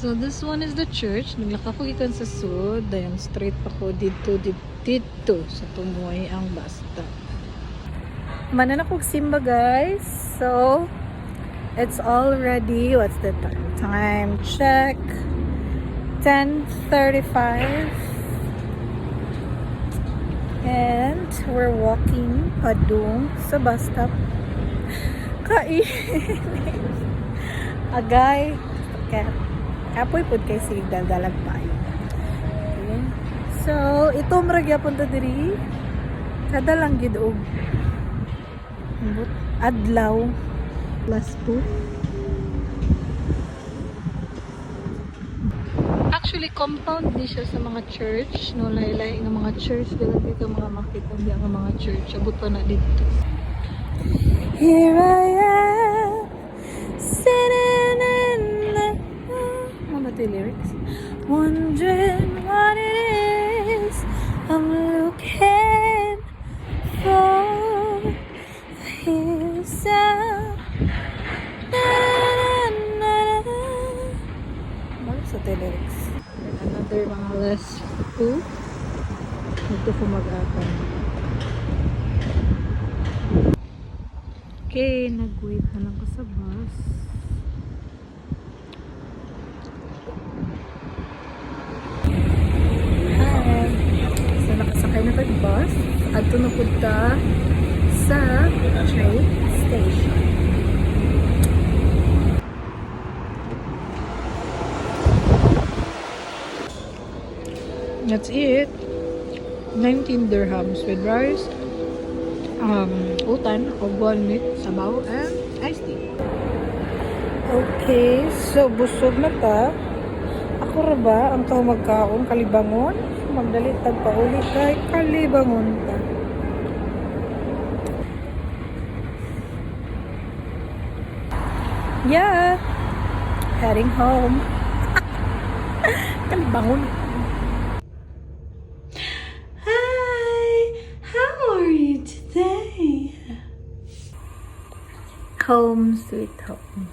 So this one is the church. Naglaka ko gikan sa sud, dayon straight pa ko dito sa Tumoy ang basta. Manan ako simba guys. So it's already, what's the time? Time check. 10:35. And we're walking padung sa bus stop. Kain. Agay. Okay. Kapoy pod kay sig daldalag pa. Okay. So, ito maragya punta diri. Kada lang gid og adlaw plus 2. Actually, compound di siya sa mga church. No, laylay nga mga church. Dila di ka mga makita di ang mga church. Abot pa na dito. Here I am, sitting in the... Ano ba ito yung lyrics? Wondering what it is I'm looking for. Here's out. Ano sa ito lyrics? Another mga less 2. Dito ko mag-apan. Okay, nag-wait na lang ko sa bus. Hi! So, nakasakay na tag bus. At ito na punta sa train station. That's it. 19 dirhams with rice, utan, o 1 meat, sabaw, and iced tea. Okay, so busog na ta. Ako ra ba ang tao magkaon kalibangon? Magdalitag pa uli kay kalibangon ta. Yeah, heading home. Kalibangon. Home sweet home.